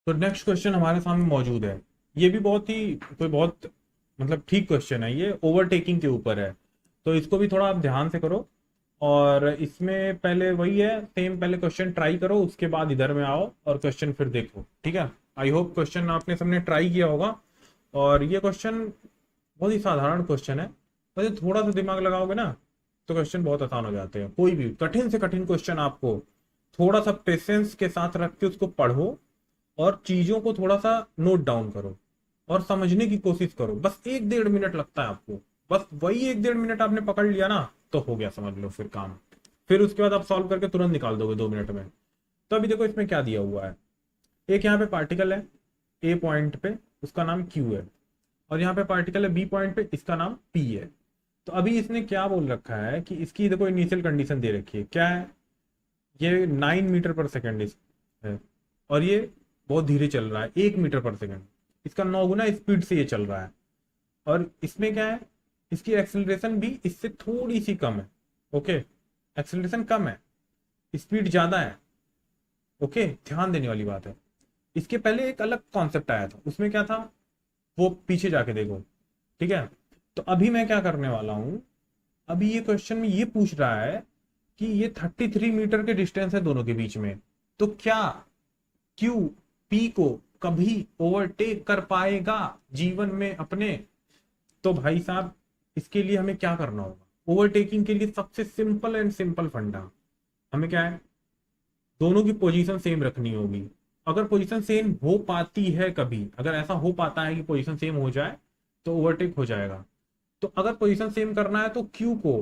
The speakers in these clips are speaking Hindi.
तो नेक्स्ट क्वेश्चन हमारे सामने मौजूद है। ये भी बहुत मतलब ठीक क्वेश्चन है। ये ओवरटेकिंग के ऊपर है, तो इसको भी थोड़ा आप ध्यान से करो। और इसमें पहले वही है सेम, पहले क्वेश्चन ट्राई करो, उसके बाद इधर में आओ और क्वेश्चन फिर देखो, ठीक है। आई होप क्वेश्चन आपने सबने ट्राई किया होगा। और ये क्वेश्चन बहुत ही साधारण क्वेश्चन है, वैसे थोड़ा सा दिमाग लगाओगे ना तो क्वेश्चन बहुत आसान हो जाते हैं। कोई भी कठिन से कठिन क्वेश्चन आपको थोड़ा सा पेशेंस के साथ रख के उसको पढ़ो और चीजों को थोड़ा सा नोट डाउन करो और समझने की कोशिश करो। बस 1-1.5 मिनट लगता है आपको। बस वही 1-1.5 मिनट आपने पकड़ लिया ना तो हो गया, समझ लो फिर काम। फिर उसके बाद आप सॉल्व करके तुरंत निकाल दोगे 2 मिनट में। तो अभी देखो इसमें क्या दिया हुआ है। एक यहाँ पे पार्टिकल है ए पॉइंट पे, उसका नाम क्यू है। और यहाँ पे पार्टिकल है बी पॉइंट पे, इसका नाम पी है। तो अभी इसने क्या बोल रखा है कि इसकी देखो इनिशियल कंडीशन दे रखी है, क्या है, ये 9 मीटर पर सेकेंड है। और ये बहुत धीरे चल रहा है, 1 मीटर पर सेकेंड। इसका 9 गुना स्पीड से ये चल रहा है। और इसमें क्या है, इसकी एक्सेलरेशन भी इससे थोड़ी सी कम है। ओके, एक्सेलरेशन कम है, स्पीड ज्यादा है। ओके, ध्यान देने वाली बात है। इसके पहले एक अलग कॉन्सेप्ट आया था, उसमें क्या था वो पीछे जाके देखो, ठीक है। तो अभी मैं क्या करने वाला हूं, अभी ये क्वेश्चन में ये पूछ रहा है कि ये 33 मीटर के डिस्टेंस है दोनों के बीच में। तो क्या क्यू पी को कभी ओवरटेक कर पाएगा जीवन में अपने? तो भाई साहब, इसके लिए हमें क्या करना होगा? ओवरटेकिंग के लिए सबसे सिंपल एंड सिंपल फंडा, हमें क्या है, दोनों की पोजीशन सेम रखनी होगी। अगर पोजीशन सेम हो पाती है, कभी अगर ऐसा हो पाता है कि पोजीशन सेम हो जाए तो ओवरटेक हो जाएगा। तो अगर पोजीशन सेम करना है तो क्यू को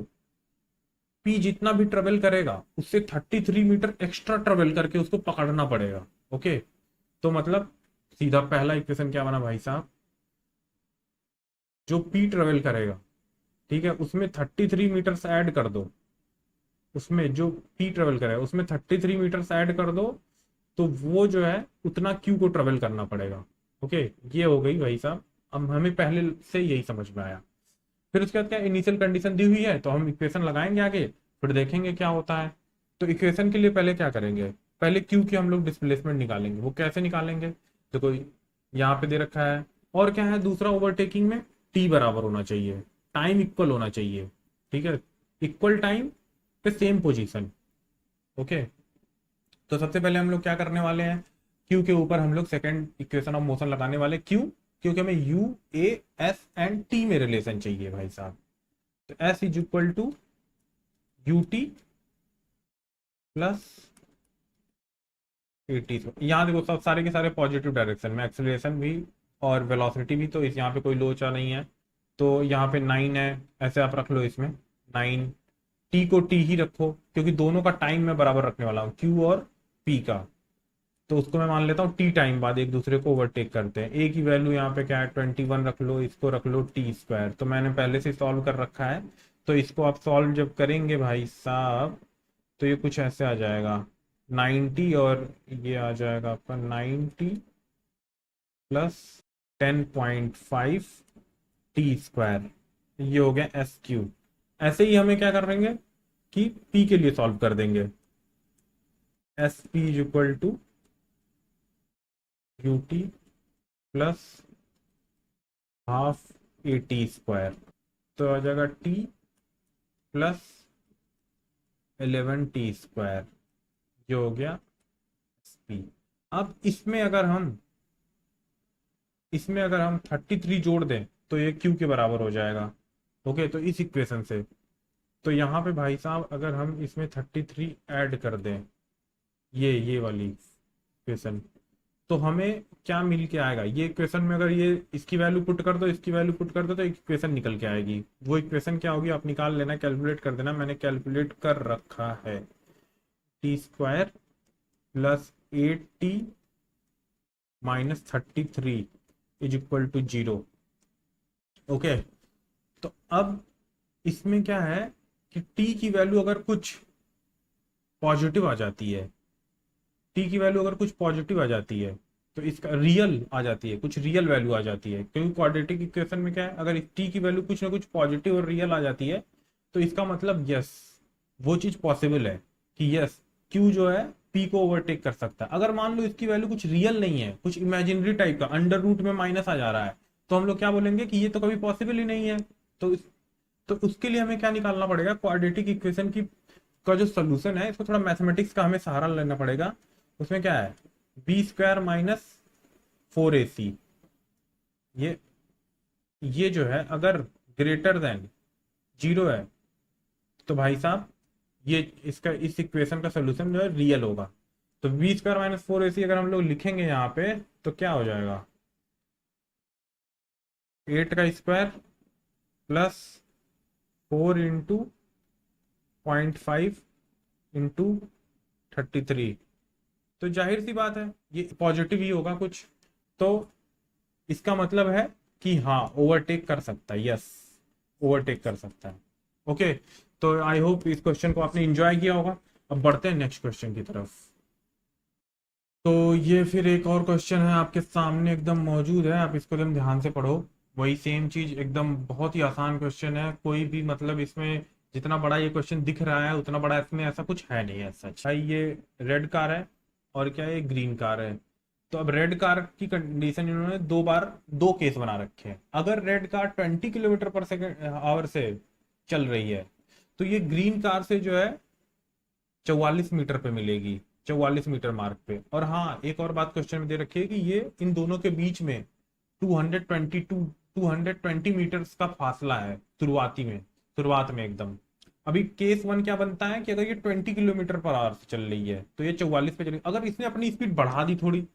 पी जितना भी ट्रेवल करेगा उससे 33 मीटर एक्स्ट्रा ट्रेवल करके उसको पकड़ना पड़ेगा। ओके, तो मतलब सीधा पहला इक्वेशन क्या बना भाई साहब, जो पी ट्रेवल करेगा, ठीक है, उसमें 33 मीटर्स ऐड कर दो। उसमें जो पी ट्रेवल करेगा उसमें 33 मीटर्स ऐड कर दो, तो वो जो है उतना क्यू को ट्रेवल करना पड़ेगा। ओके, ये हो गई भाई साहब। अब हमें पहले से यही समझ में आया। फिर उसके बाद क्या, इनिशियल कंडीशन दी हुई है तो हम इक्वेशन लगाएंगे आगे, फिर देखेंगे क्या होता है। तो इक्वेशन के लिए पहले क्या करेंगे, पहले क्यू की हम लोग डिस्प्लेसमेंट निकालेंगे। वो कैसे निकालेंगे, देखो यहाँ पे दे रखा है। और क्या है दूसरा, ओवरटेकिंग में टी बराबर होना चाहिए, टाइम इक्वल होना चाहिए, ठीक है, इक्वल टाइम पे सेम पोजीशन। ओके, तो सबसे पहले हम लोग क्या करने वाले हैं, क्यू के ऊपर हम लोग सेकंड इक्वेशन ऑफ मोशन लगाने वाले। क्यू, क्योंकि हमें u a s and t में रिलेशन चाहिए भाई साहब। तो s is equal to u t plus a t. यहाँ देखो सब सारे के सारे पॉजिटिव डायरेक्शन में, एक्सेलरेशन भी और वेलोसिटी भी। तो इस यहाँ पे कोई लोचा नहीं है, तो यहाँ पे 9 है, ऐसे आप रख लो इसमें 9। टी को टी ही रखो क्योंकि दोनों का टाइम मैं बराबर रखने वाला हूँ, क्यू और पी का। तो उसको मैं मान लेता हूँ टी टाइम बाद एक दूसरे को ओवरटेक करते हैं। ए की वैल्यू यहाँ पे क्या है, 21 रख लो, इसको रख लो टी स्क्वायर। तो मैंने पहले से सॉल्व कर रखा है। तो इसको आप सॉल्व जब करेंगे भाई साहब तो ये कुछ ऐसे आ जाएगा 90, और ये आ जाएगा आपका 90 प्लस 10.5 टी स्क्वायर। ये हो गया एस क्यू। ऐसे ही हमें क्या करेंगे कि पी के लिए सॉल्व कर देंगे। S p is equal to u t plus half a t square. तो आ जाएगा टी प्लस 11 टी स्क्वायर, जो हो गया पी। अब इसमें अगर हम 33 जोड़ दें तो ये क्यू के बराबर हो जाएगा। ओके, तो इस इक्वेशन से, तो यहाँ पे भाई साहब अगर हम इसमें 33 ऐड कर दें, ये वाली इक्वेशन, तो हमें क्या मिल के आएगा, ये इक्वेशन में अगर ये इसकी वैल्यू पुट कर दो, इसकी वैल्यू पुट कर दो, तो एक इक्वेशन निकल के आएगी। वो इक्वेशन क्या होगी आप निकाल लेना, कैलकुलेट कर देना, मैंने कैलकुलेट कर रखा है। T square plus 8 t minus 33 is equal to 0। Okay, तो अब इसमें क्या है कि टी की वैल्यू अगर कुछ पॉजिटिव आ जाती है, टी की वैल्यू अगर कुछ पॉजिटिव आ जाती है तो इसका रियल आ जाती है, कुछ रियल वैल्यू आ जाती है। क्योंकि क्वाड्रेटिक इक्वेशन में क्या है, अगर टी की वैल्यू कुछ ना कुछ पॉजिटिव और रियल आ जाती है तो इसका मतलब यस, वो चीज पॉसिबल है कि यस क्यू जो है पी को ओवरटेक कर सकता है। अगर मान लो इसकी वैल्यू कुछ रियल नहीं है, कुछ इमेजिनरी टाइप का, अंडर रूट में माइनस आ जा रहा है, तो हम लोग क्या बोलेंगे कि ये तो कभी पॉसिबल ही नहीं है। तो तो उसके लिए हमें क्या निकालना पड़ेगा, क्वाड्रेटिक इक्वेशन की का जो सोल्यूशन है, इसको थोड़ा मैथमेटिक्स का हमें सहारा लेना पड़ेगा। उसमें क्या है, बी स्क्वायर माइनस 4ac, ये जो है अगर ग्रेटर देन 0 है तो भाई साहब ये इसका इस इक्वेशन का सोल्यूशन जो है रियल होगा। तो बी स्क्वायर माइनस 4ac अगर हम लोग लिखेंगे यहाँ पे तो क्या हो जाएगा, 8 का स्क्वायर प्लस 4 इंटू 0.5 इंटू 33। तो जाहिर सी बात है ये पॉजिटिव ही होगा कुछ, तो इसका मतलब है कि हाँ ओवरटेक कर सकता है, यस ओवरटेक कर सकता है। ओके, तो आई होप इस क्वेश्चन को आपने एंजॉय किया होगा। अब बढ़ते हैं नेक्स्ट क्वेश्चन की तरफ। तो ये फिर एक और क्वेश्चन है आपके सामने एकदम मौजूद है, आप इसको एकदम ध्यान से पढ़ो। वही सेम चीज, एकदम बहुत ही आसान क्वेश्चन है, कोई भी मतलब इसमें जितना बड़ा ये क्वेश्चन दिख रहा है उतना बड़ा इसमें ऐसा कुछ है नहीं है सच भाई। ये रेड कार है और क्या है, ग्रीन कार है। तो अब रेड कार की कंडीशन इन्होंने दो केस बना रखे हैं। अगर रेड कार 20 किलोमीटर पर सेकेंड आवर से चल रही है तो ये ग्रीन कार से जो है 44 मीटर पे मिलेगी, 44 मीटर मार्क पे। और हाँ एक और बात क्वेश्चन में दे रखी है कि ये इन दोनों के बीच में 220 मीटर्स का फासला है शुरुआत में एकदम। अभी केस वन क्या बनता है कि अगर ये 20 किलोमीटर पर आवर से चल रही है तो ये 44 पे चलेगी। अगर इसने अपनी स्पीड बढ़ा दी थोड़ी,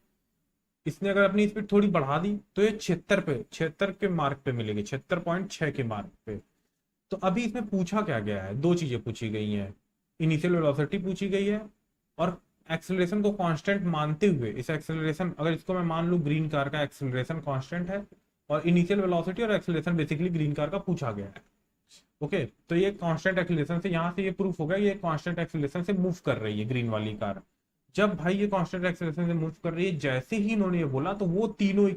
इसने अगर अपनी स्पीड थोड़ी बढ़ा दी तो ये 76 के मार्क पे मिलेगी, 76.6 के मार्क पे। तो अभी इसमें पूछा क्या गया है, दो चीजें पूछी गई हैं, इनिशियल वेलोसिटी पूछी गई है और एक्सेलरेशन को कांस्टेंट मानते हुए, इस एक्सेलरेशन अगर इसको मैं मान लूं ग्रीन कार का एक्सेलरेशन कांस्टेंट है और इनिशियल वेलोसिटी और एक्सेलरेशन बेसिकली ग्रीन कार का पूछा गया है। ओके, तो ये कांस्टेंट एक्सेलरेशन से, यहां से ये प्रूफ हो गया ये कांस्टेंट एक्सेलरेशन से मूव कर रही है ग्रीन वाली कार। जब भाई ये कांस्टेंट एक्सेलरेशन से मूव कर रही है, जैसे ही इन्होंने ये बोला तो वो तीनों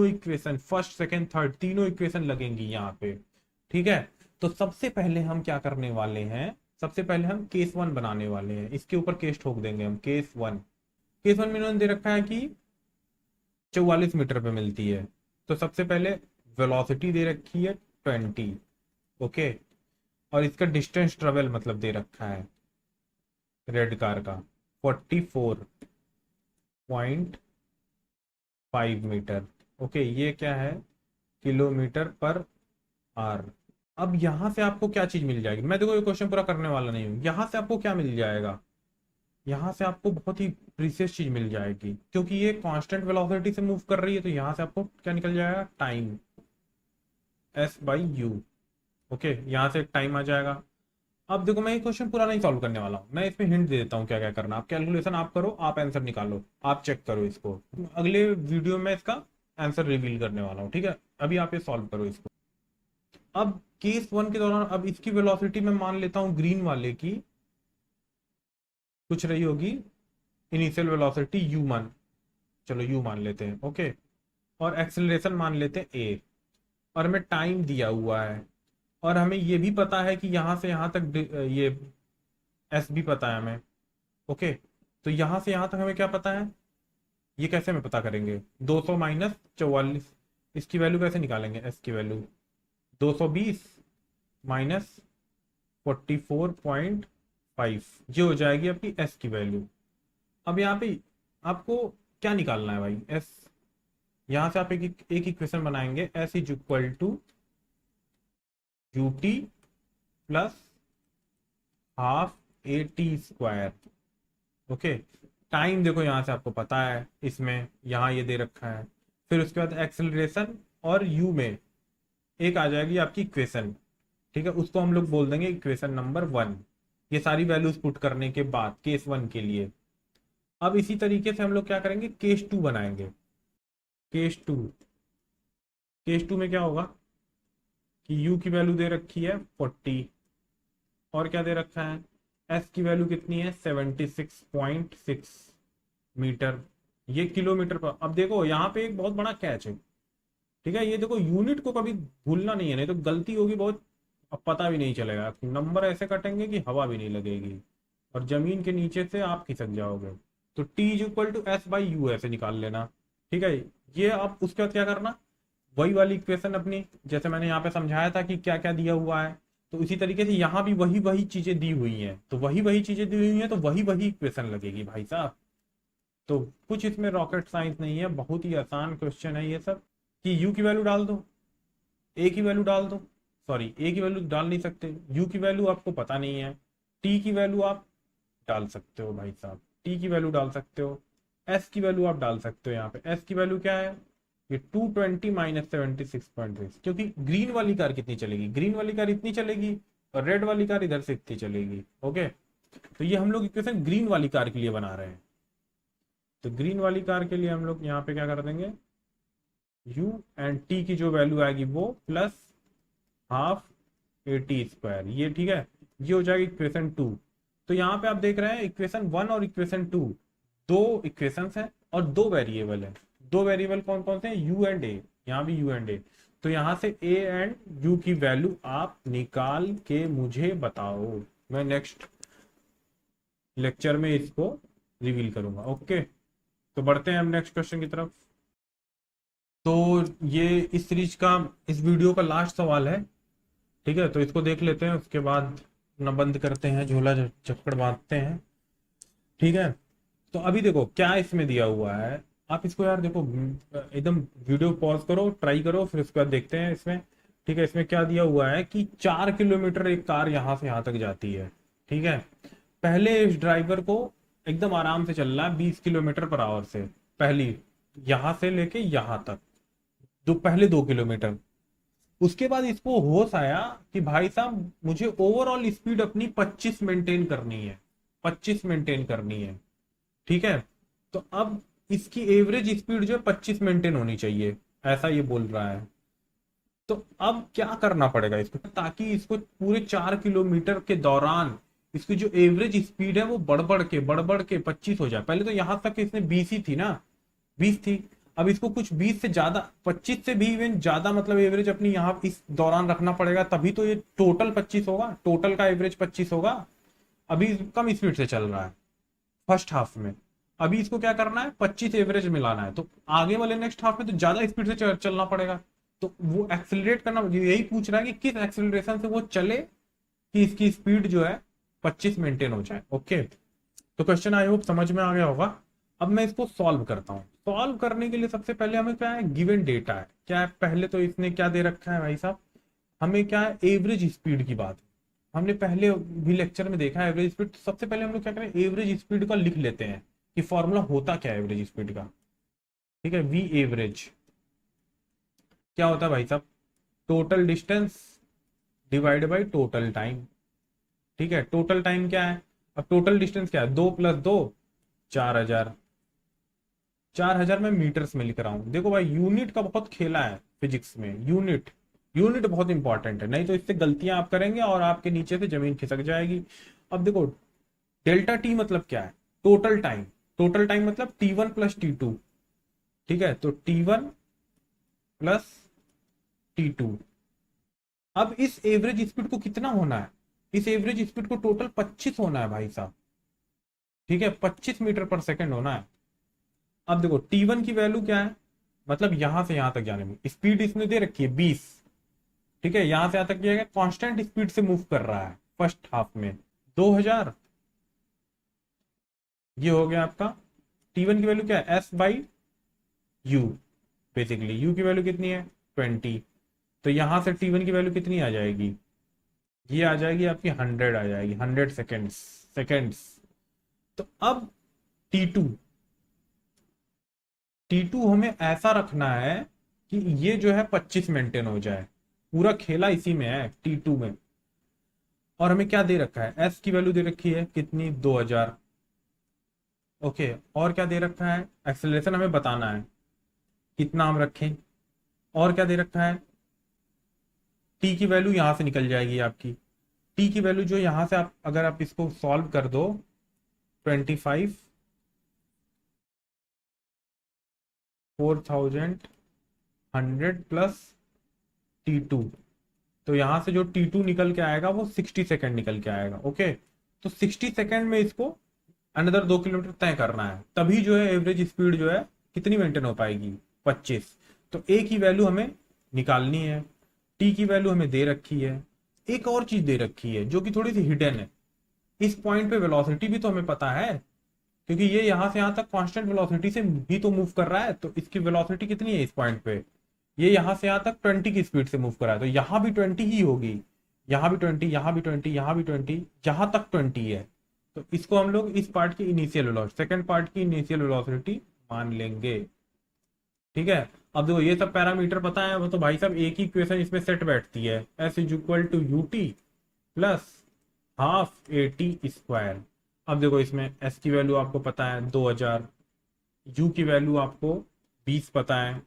इक्वेशन फर्स्ट सेकंड थर्ड तीनों इक्वेशन लगेंगी यहाँ पे। ठीक है, तो सबसे पहले हम क्या करने वाले हैं, सबसे पहले हम केस वन बनाने वाले हैं, इसके ऊपर केस ठोक देंगे हम। केस वन में इन्होंने दे रखा है कि 44 मीटर पे मिलती है, तो सबसे पहले वेलोसिटी दे रखी है 20। ओके, और इसका डिस्टेंस ट्रेवल मतलब दे रखा है रेड कार का 44.5 मीटर। ओके, ये क्या है, किलोमीटर पर आवर। अब यहां से आपको क्या चीज मिल जाएगी, मैं देखो ये क्वेश्चन पूरा करने वाला नहीं हूं, यहां से आपको क्या मिल जाएगा, यहां से आपको बहुत ही प्रीसियस चीज मिल जाएगी, क्योंकि ये कांस्टेंट वेलोसिटी से मूव कर रही है। तो यहां से आपको क्या निकल जाएगा, टाइम, S/U। ओके, यहां से टाइम आ जाएगा। अब देखो मैं ये क्वेश्चन पूरा नहीं सॉल्व करने वाला हूँ, मैं इसमें हिंट दे देता हूँ क्या क्या करना। आप कैलकुलेशन आप करो, आप आंसर निकालो, आप चेक करो इसको, अगले वीडियो में इसका आंसर रिवील करने वाला हूँ। ठीक है, अभी आप ये सॉल्व करो इसको। अब केस वन के दौरान अब इसकी वेलोसिटी मैं मान लेता हूं ग्रीन वाले की कुछ रही होगी, इनिशियल वेलोसिटी चलो u मान लेते हैं। ओके, और एक्सेलरेशन मान लेते हैं a, और हमें टाइम दिया हुआ है और हमें ये भी पता है कि यहां से यहां तक ये s भी पता है हमें। ओके, तो यहां से यहां तक हमें क्या पता है, ये कैसे हमें पता करेंगे, 200 माइनस 44, इसकी वैल्यू कैसे निकालेंगे, s की वैल्यू 220 माइनस 44.5, ये हो जाएगी आपकी s की वैल्यू। अब यहाँ पे आपको क्या निकालना है भाई, s, यहां से आप एक इक्वेशन बनाएंगे, s is equal to ut plus half AT²। Okay, time देखो यहां से आपको पता है, इसमें यहां ये दे रखा है, फिर उसके बाद एक्सेलरेशन और u में एक आ जाएगी आपकी इक्वेशन। ठीक है, उसको हम लोग बोल देंगे इक्वेशन नंबर 1। ये सारी वैल्यूज पुट करने के बाद केस 1 के लिए, अब इसी तरीके से हम लोग क्या करेंगे, केस 2 बनाएंगे। केस 2 में क्या होगा कि u की वैल्यू दे रखी है 40 और क्या दे रखा है, s की वैल्यू कितनी है 76.6 मीटर, ये किलोमीटर पर। अब देखो यहाँ पे एक बहुत बड़ा कैच है। ठीक है, ये देखो यूनिट को कभी भूलना नहीं है, नहीं तो गलती होगी बहुत, अब पता भी नहीं चलेगा, नंबर ऐसे कटेंगे कि हवा भी नहीं लगेगी। और जमीन के नीचे से आप खिसक जाओगे। तो t is equal to s by u ऐसे निकाल लेना। ठीक है, ये अब उसके बाद क्या करना, वही वाली इक्वेशन अपनी, जैसे मैंने यहाँ पे समझाया था कि क्या क्या दिया हुआ है, तो इसी तरीके से यहाँ भी वही वही चीजें दी हुई हैं, तो वही वही चीजें दी हुई हैं, तो वही वही इक्वेशन लगेगी भाई साहब। तो कुछ इसमें रॉकेट साइंस नहीं है, बहुत ही आसान क्वेश्चन है ये सब। कि यू की वैल्यू डाल दो, ए की वैल्यू डाल दो, सॉरी ए की वैल्यू डाल नहीं सकते, यू की वैल्यू आपको पता नहीं है, टी की वैल्यू आप डाल सकते हो भाई साहब, टी की वैल्यू डाल सकते हो, एस की वैल्यू आप डाल सकते हो। यहाँ पे एस की वैल्यू क्या है, ये 220 माइनस 76.6, क्योंकि ग्रीन वाली कार कितनी चलेगी, ग्रीन वाली कार इतनी चलेगी और रेड वाली कार इधर से इतनी चलेगी। ओके, तो ये हम लोग इक्वेशन ग्रीन वाली कार के लिए बना रहे हैं। तो ग्रीन वाली कार के लिए हम लोग यहाँ पे क्या कर देंगे, u एंड t की जो वैल्यू आएगी वो plus half a t square, ये ठीक है, ये हो जाएगी इक्वेशन 2। तो यहाँ पे आप देख रहे हैं इक्वेशन 1 और इक्वेशन 2, दो इक्वेशंस हैं और दो वेरिएबल है। दो वेरिएबल कौन कौन से हैं, u एंड a, यहाँ भी u एंड a। तो यहाँ से a एंड u की वैल्यू आप निकाल के मुझे बताओ, मैं नेक्स्ट लेक्चर में इसको रिवील करूंगा। ओके, तो बढ़ते हैं हम नेक्स्ट क्वेश्चन की तरफ। तो ये इस सीरीज का, इस वीडियो का लास्ट सवाल है। ठीक है, तो इसको देख लेते हैं, उसके बाद अपना बंद करते हैं, झोला चक्कर बांधते हैं। ठीक है, तो अभी देखो क्या इसमें दिया हुआ है, आप इसको यार देखो, एकदम वीडियो पॉज करो, ट्राई करो, फिर उसके बाद देखते हैं इसमें। ठीक है, इसमें क्या दिया हुआ है कि 4 किलोमीटर एक कार यहाँ से यहाँ तक जाती है। ठीक है, पहले इस ड्राइवर को एकदम आराम से चल रहा है 20 किलोमीटर पर आवर से, पहली यहां से लेके यहां तक, पहले 2 किलोमीटर। उसके बाद इसको होश आया कि भाई साहब मुझे ओवरऑल स्पीड अपनी 25 मेंटेन करनी है, 25 मेंटेन करनी है। ठीक है, तो अब इसकी एवरेज स्पीड जो है 25 मेंटेन होनी चाहिए, ऐसा ये बोल रहा है। तो अब क्या करना पड़ेगा इसको, ताकि इसको पूरे 4 किलोमीटर के दौरान इसकी जो एवरेज स्पीड है वो बढ़ बढ़ के 25 हो जाए। पहले तो यहां तक इसने 20 ही थी ना, 20 थी, अब इसको कुछ 20 से ज्यादा, 25 से भी इवन ज्यादा, मतलब एवरेज अपनी यहाँ इस दौरान रखना पड़ेगा, तभी तो ये टोटल 25 होगा, टोटल का एवरेज 25 होगा। अभी कम स्पीड से चल रहा है फर्स्ट हाफ में, अभी इसको क्या करना है, 25 एवरेज मिलाना है, तो आगे वाले नेक्स्ट हाफ में तो ज्यादा स्पीड से चलना पड़ेगा। तो वो एक्सेलरेट करना, यही पूछ रहा है कि किस एक्सेलरेशन से वो चले कि इसकी स्पीड जो है 25 मेंटेन हो जाए। ओके, तो क्वेश्चन आई होप समझ में आ गया होगा। अब मैं इसको सॉल्व करता हूँ। सॉल्व करने के लिए सबसे पहले हमें क्या है, गिवन डेटा है, क्या है, पहले तो इसने क्या दे रखा है भाई साहब, हमें क्या है, एवरेज स्पीड की बात। हमने पहले भी लेक्चर में देखा है एवरेज स्पीड। तो सबसे पहले हम लोग क्या करें, एवरेज स्पीड का लिख लेते हैं कि फॉर्मूला होता क्या है एवरेज स्पीड का। ठीक है, वी एवरेज क्या होता है भाई साहब, total distance divide by total time. ठीक है, टोटल टाइम क्या है, अब टोटल डिस्टेंस क्या है, 2 + 2 4000, 4000 में मीटर्स में लिख रहा हूं। देखो भाई यूनिट का बहुत खेला है फिजिक्स में, यूनिट यूनिट बहुत इंपॉर्टेंट है, नहीं तो इससे गलतियां आप करेंगे और आपके नीचे से जमीन खिसक जाएगी। अब देखो डेल्टा टी मतलब क्या है, टोटल टाइम, टोटल टाइम मतलब T1 + T2। ठीक है, तो T1 + T2। अब इस एवरेज स्पीड को कितना होना है, इस एवरेज स्पीड को टोटल 25 होना है भाई साहब। ठीक है, 25 मीटर पर सेकंड होना है। अब देखो T1 की वैल्यू क्या है, मतलब यहां से यहां तक जाने में स्पीड इसने दे रखी है 20। ठीक है, यहां से यहां तक किया गया, कांस्टेंट स्पीड से मूव कर रहा है फर्स्ट हाफ में 2000। ये हो गया आपका। T1 की वैल्यू क्या है, S/U, बेसिकली U की वैल्यू कितनी है 20। तो यहां से T1 की वैल्यू कितनी आ जाएगी, ये आ जाएगी आपकी 100 आ जाएगी, 100 सेकेंड्स। तो अब T2, T2 हमें ऐसा रखना है कि ये जो है 25 मेंटेन हो जाए, पूरा खेला इसी में है T2 में। और हमें क्या दे रखा है, S की वैल्यू दे रखी है कितनी, 2000। ओके, और क्या दे रखा है, एक्सेलरेशन हमें बताना है कितना हम रखें। और क्या दे रखा है, T की वैल्यू यहां से निकल जाएगी आपकी, T की वैल्यू जो यहां से आप अगर आप इसको सॉल्व कर दो, 25 4000 100 + T2, तो यहां से जो T2 निकल के आएगा वो 60 सेकेंड निकल के आएगा। ओके, तो 60 सेकेंड में इसको अनदर 2 किलोमीटर तय करना है, तभी जो है एवरेज स्पीड जो है कितनी मेंटेन हो पाएगी, 25। तो ए की वैल्यू हमें निकालनी है, टी की वैल्यू हमें दे रखी है, एक और चीज दे रखी है जो कि थोड़ी सी हिडन है। इस पॉइंट पे वेलोसिटी भी तो हमें पता है, क्योंकि ये यहां से यहां तक कांस्टेंट वेलोसिटी से भी तो मूव कर रहा है। तो इसकी वेलोसिटी कितनी है इस पॉइंट पे, ये यहां से यहां तक 20 की स्पीड से मूव कर रहा है, तो यहां भी 20 ही होगी, यहां भी 20, यहां भी 20, यहां भी 20, जहां तक 20 है। तो इसको हम लोग इस पार्ट की इनिशियल वेलोसिटी, सेकंड पार्ट की इनिशियल वेलोसिटी मान लेंगे। ठीक है, अब देखो ये सब पैरामीटर पता है, वो तो भाई साहब एक ही इक्वेशन इसमें सेट बैठती है, s is equal to u t plus half a t square. अब देखो इसमें एस की वैल्यू आपको पता है 2000, यू की वैल्यू आपको 20 पता है,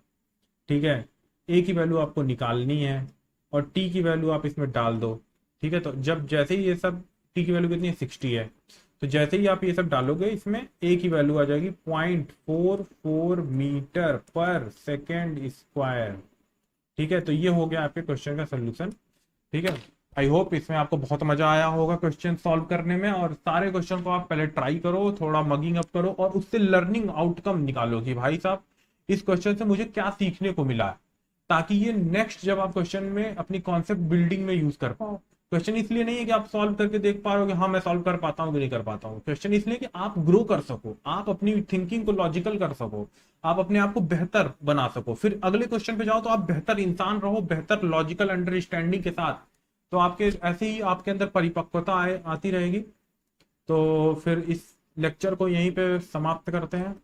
ठीक है, ए की वैल्यू आपको निकालनी है और टी की वैल्यू आप इसमें डाल दो। ठीक है, तो जब जैसे ही ये सब, टी की वैल्यू कितनी है 60 है, तो जैसे ही आप ये सब डालोगे इसमें ए की वैल्यू आ जाएगी 0.44 मीटर पर सेकेंड स्क्वायर। ठीक है, तो ये हो गया आपके क्वेश्चन का सोल्यूशन। ठीक है, आई होप इसमें आपको बहुत मजा आया होगा क्वेश्चन सॉल्व करने में, और सारे क्वेश्चन को आप पहले ट्राई करो, थोड़ा मगिंग अप करो और उससे लर्निंग आउटकम निकालो कि भाई साहब इस क्वेश्चन से मुझे क्या सीखने को मिला है, ताकि ये नेक्स्ट जब आप क्वेश्चन में अपनी कॉन्सेप्ट बिल्डिंग में यूज कर पाओ। क्वेश्चन इसलिए नहीं है कि आप सॉल्व करके देख पा रहे हो कि हाँ मैं सॉल्व कर पाता हूँ कि नहीं कर पाता हूँ, क्वेश्चन इसलिए कि आप ग्रो कर सको, आप अपनी थिंकिंग को लॉजिकल कर सको, आप अपने आप को बेहतर बना सको, फिर अगले क्वेश्चन पे जाओ तो आप बेहतर इंसान रहो, बेहतर लॉजिकल अंडरस्टैंडिंग के साथ। तो आपके ऐसे ही आपके अंदर परिपक्वता आती रहेगी। तो फिर इस लेक्चर को यहीं पे समाप्त करते हैं।